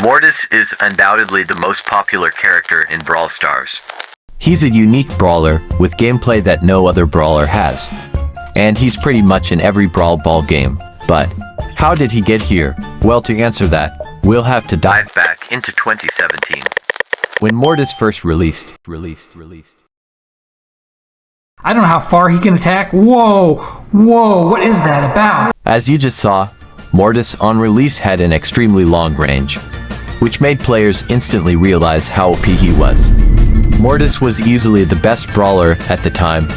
Mortis is undoubtedly the most popular character in Brawl Stars. He's a unique brawler with gameplay that no other brawler has. And he's pretty much in every Brawl Ball game. But how did he get here? Well, to answer that, we'll have to dive Back into 2017. when Mortis first released. I don't know how far he can attack. Whoa, what is that about? As you just saw, Mortis on release had an extremely long range, which made players instantly realize how OP he was. Mortis was easily the best brawler at the time,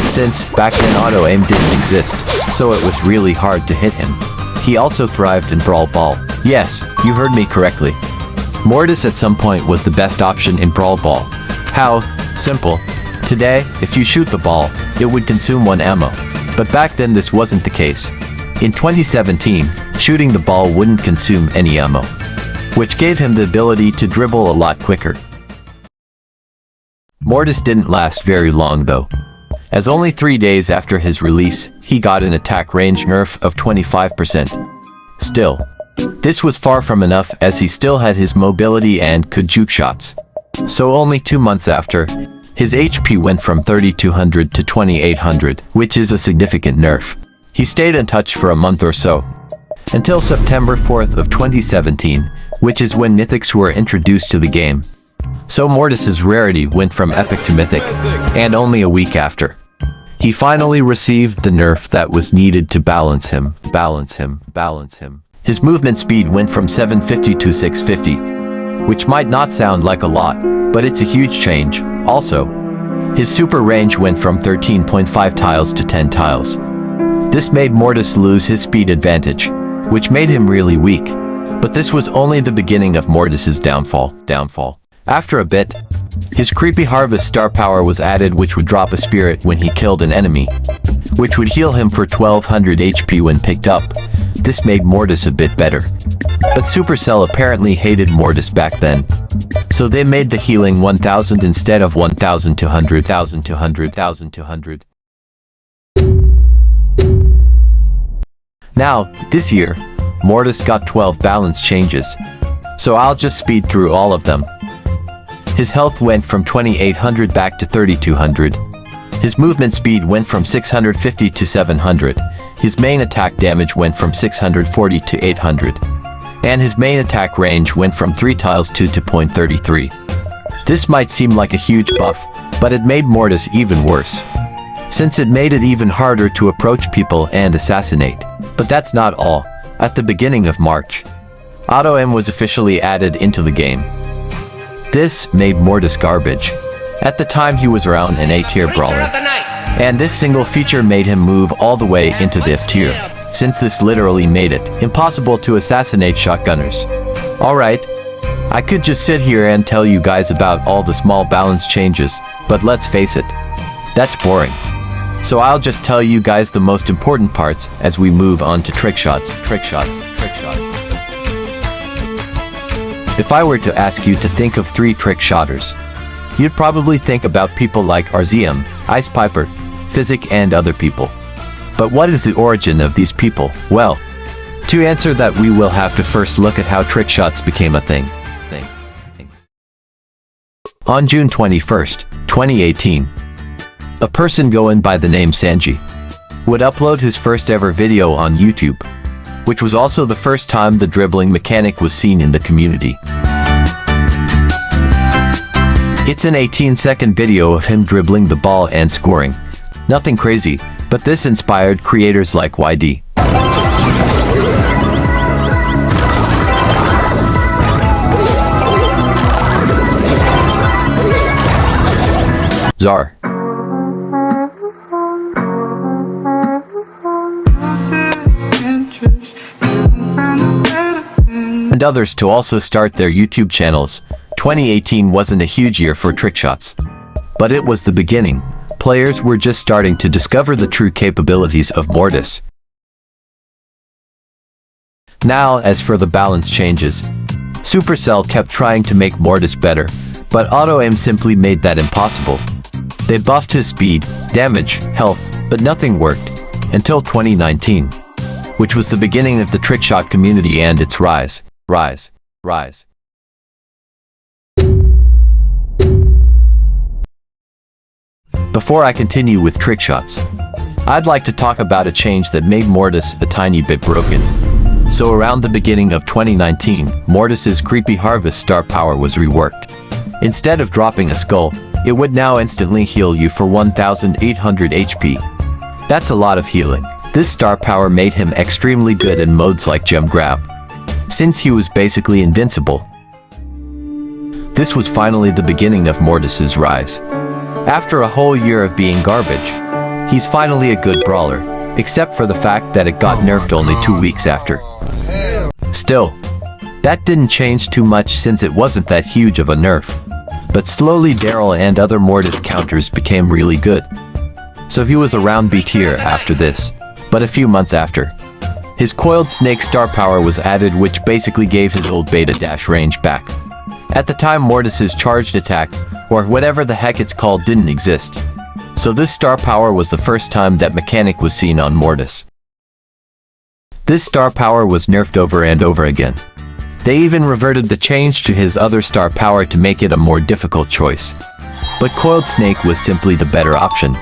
since back then auto-aim didn't exist, so it was really hard to hit him. He also thrived in Brawl Ball. Yes, you heard me correctly. Mortis at some point was the best option in Brawl Ball. How? Simple. Today, if you shoot the ball, it would consume 1 ammo. But back then this wasn't the case. In 2017, shooting the ball wouldn't consume any ammo, which gave him the ability to dribble a lot quicker. Mortis didn't last very long though, as only 3 days after his release, he got an attack range nerf of 25%. Still, this was far from enough as he still had his mobility and could juke shots. So only 2 months after, his HP went from 3200 to 2800, which is a significant nerf. He stayed in touch for a month or so, until September 4th of 2017, which is when mythics were introduced to the game. So Mortis's rarity went from epic to mythic, and only a week after, he finally received the nerf that was needed to balance him. His movement speed went from 750 to 650, which might not sound like a lot, but it's a huge change. Also, his super range went from 13.5 tiles to 10 tiles. This made Mortis lose his speed advantage, which made him really weak. But this was only the beginning of Mortis's downfall. After a bit, his creepy harvest star power was added, which would drop a spirit when he killed an enemy, which would heal him for 1200 HP when picked up. This made Mortis a bit better. But Supercell apparently hated Mortis back then, so they made the healing 1000 instead of 1200. Now, this year, Mortis got 12 balance changes, so I'll just speed through all of them. His health went from 2800 back to 3200. His movement speed went from 650 to 700. His main attack damage went from 640 to 800. And his main attack range went from 3 tiles to 2.33. This might seem like a huge buff, but it made Mortis even worse, since it made it even harder to approach people and assassinate. But that's not all. At the beginning of March, auto-aim was officially added into the game. This made Mortis garbage. At the time he was around an A-tier brawler, and this single feature made him move all the way into the F tier, since this literally made it impossible to assassinate shotgunners. Alright, I could just sit here and tell you guys about all the small balance changes, but let's face it, that's boring. So I'll just tell you guys the most important parts as we move on to trick shots. If I were to ask you to think of 3 trick shotters, you'd probably think about people like RZM, Ice Piper, Physic and other people. But what is the origin of these people? Well, to answer that we will have to first look at how trick shots became a thing. On June 21st, 2018, a person going by the name Sanji would upload his first ever video on YouTube, which was also the first time the dribbling mechanic was seen in the community. It's an 18-second video of him dribbling the ball and scoring. Nothing crazy, but this inspired creators like YD. Czar. And others to also start their YouTube channels. 2018 wasn't a huge year for trickshots, but it was the beginning. Players were just starting to discover the true capabilities of Mortis. Now, as for the balance changes, Supercell kept trying to make Mortis better, but auto-aim simply made that impossible. They buffed his speed, damage, health, but nothing worked, until 2019, which was the beginning of the trickshot community and its rise. Rise. Before I continue with trick shots, I'd like to talk about a change that made Mortis a tiny bit broken. So around the beginning of 2019, Mortis's creepy harvest star power was reworked. Instead of dropping a skull, it would now instantly heal you for 1800 HP. That's a lot of healing. This star power made him extremely good in modes like Gem Grab, since he was basically invincible. This was finally the beginning of Mortis's rise. After a whole year of being garbage, he's finally a good brawler, except for the fact that it got nerfed only 2 weeks after. Still, that didn't change too much since it wasn't that huge of a nerf. But slowly Daryl and other Mortis counters became really good. So he was around B tier after this, but a few months after, his coiled snake star power was added, which basically gave his old beta dash range back. At the time, Mortis's charged attack, or whatever the heck it's called, didn't exist. So this star power was the first time that mechanic was seen on Mortis. This star power was nerfed over and over again. They even reverted the change to his other star power to make it a more difficult choice. But coiled snake was simply the better option.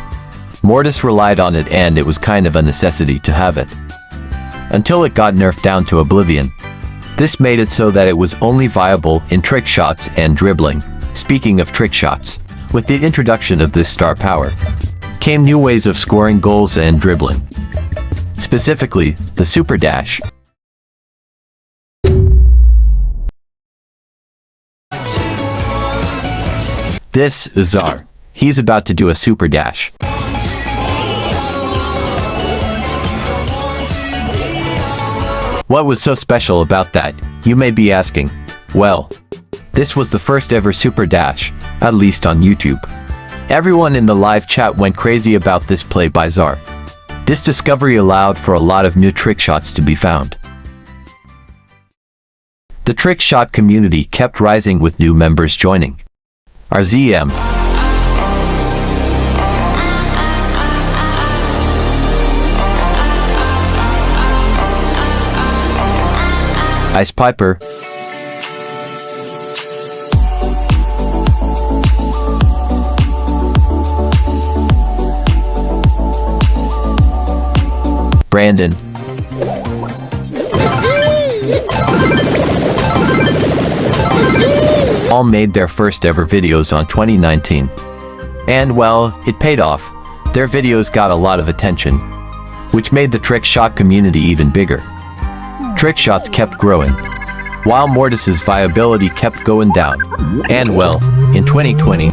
Mortis relied on it and it was kind of a necessity to have it. Until it got nerfed down to oblivion. This made it so that it was only viable in trick shots and dribbling. Speaking of trick shots, with the introduction of this star power, came new ways of scoring goals and dribbling. Specifically, the super dash. This is Czar. He's about to do a super dash. What was so special about that, you may be asking? Well, this was the first ever super dash, at least on YouTube. Everyone in the live chat went crazy about this play by Czar. This discovery allowed for a lot of new trick shots to be found. The trick shot community kept rising with new members joining. RZM, Ice Piper, Brandon, all made their first ever videos on 2019. And well, it paid off. Their videos got a lot of attention, which made the trick shot community even bigger. Trick shots kept growing, while Mortis's viability kept going down. And well, in 2020,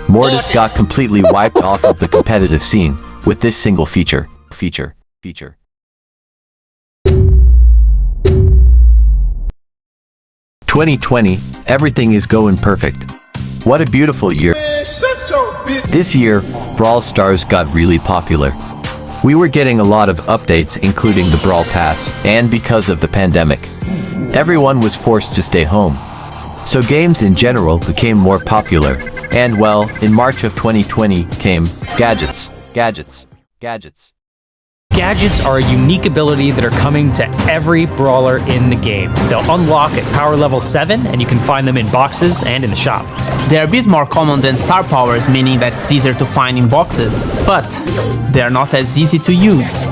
Mortis got completely wiped off of the competitive scene with this single feature. 2020, everything is going perfect. What a beautiful year. This year, Brawl Stars got really popular. We were getting a lot of updates, including the Brawl Pass, and because of the pandemic, everyone was forced to stay home. So games in general became more popular. And well, in March of 2020 came gadgets. Gadgets are a unique ability that are coming to every brawler in the game. They'll unlock at power level 7, and you can find them in boxes and in the shop. They're a bit more common than star powers, meaning that it's easier to find in boxes, but they're not as easy to use.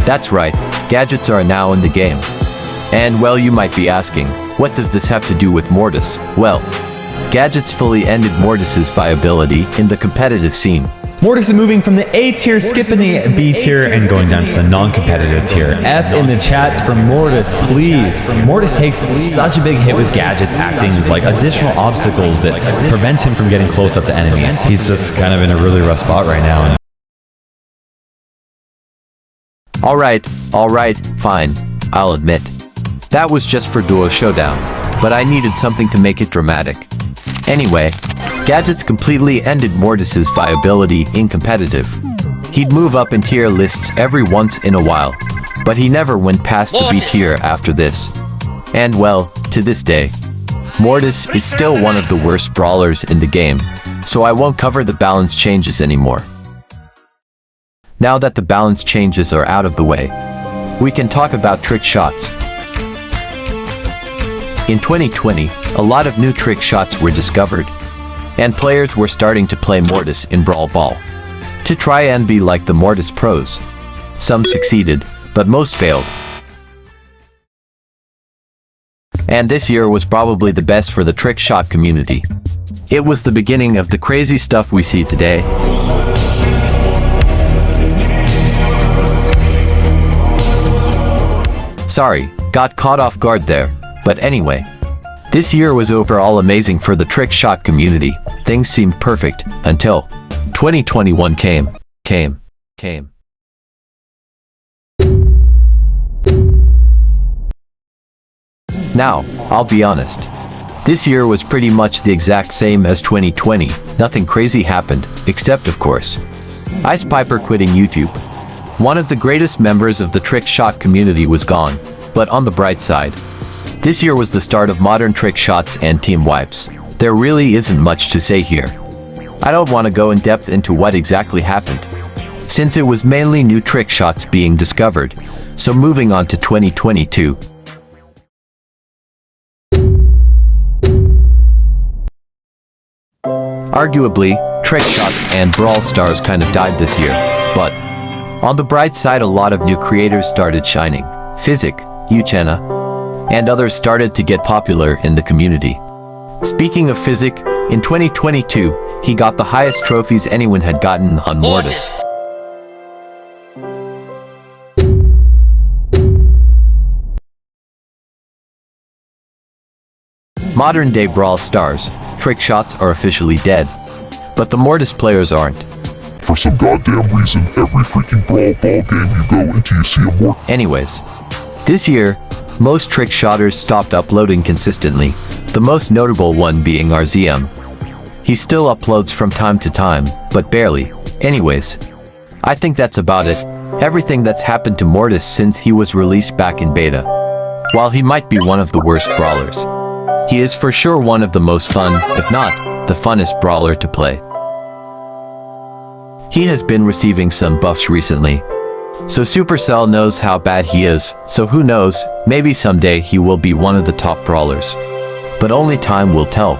That's right, gadgets are now in the game. And well, you might be asking, what does this have to do with Mortis? Well, gadgets fully ended Mortis's viability in the competitive scene. Mortis is moving from the A tier, skipping the B tier, and going down to the non-competitive tier. F in the chats for Mortis, please. Mortis takes such a big hit with gadgets acting as like additional obstacles that prevent him from getting close up to enemies. He's just kind of in a really rough spot right now. Alright, fine, I'll admit. That was just for Duo Showdown, but I needed something to make it dramatic. Anyway, gadgets completely ended Mortis's viability in competitive. He'd move up in tier lists every once in a while, but he never went past the B tier after this. And well, to this day, Mortis is still one of the worst brawlers in the game, so I won't cover the balance changes anymore. Now that the balance changes are out of the way, we can talk about trick shots. In 2020, a lot of new trick shots were discovered, and players were starting to play Mortis in Brawl Ball to try and be like the Mortis pros. Some succeeded, but most failed. And this year was probably the best for the trick shot community. It was the beginning of the crazy stuff we see today. Sorry, got caught off guard there, but anyway. This year was overall amazing for the trick shot community. Things seemed perfect until 2021 came. Now, I'll be honest. This year was pretty much the exact same as 2020. Nothing crazy happened, except of course, Ice Piper quitting YouTube. One of the greatest members of the trick shot community was gone, but on the bright side, this year was the start of modern trick shots and team wipes. There really isn't much to say here. I don't want to go in depth into what exactly happened, since it was mainly new trick shots being discovered. So moving on to 2022. Arguably, trick shots and Brawl Stars kind of died this year, but on the bright side, a lot of new creators started shining. Physic, Uchenna, and others started to get popular in the community. Speaking of Physic, in 2022, he got the highest trophies anyone had gotten on Mortis. Modern day Brawl Stars, trick shots are officially dead, but the Mortis players aren't. For some goddamn reason, every freaking Brawl Ball game you go into, you see a Mortis. Anyways, this year, most trick shotters stopped uploading consistently, the most notable one being RZM. He still uploads from time to time, but barely. Anyways, I think that's about it. Everything that's happened to Mortis since he was released back in beta. While he might be one of the worst brawlers, he is for sure one of the most fun, if not the funnest brawler to play. He has been receiving some buffs recently, so Supercell knows how bad he is, so who knows, maybe someday he will be one of the top brawlers. But only time will tell.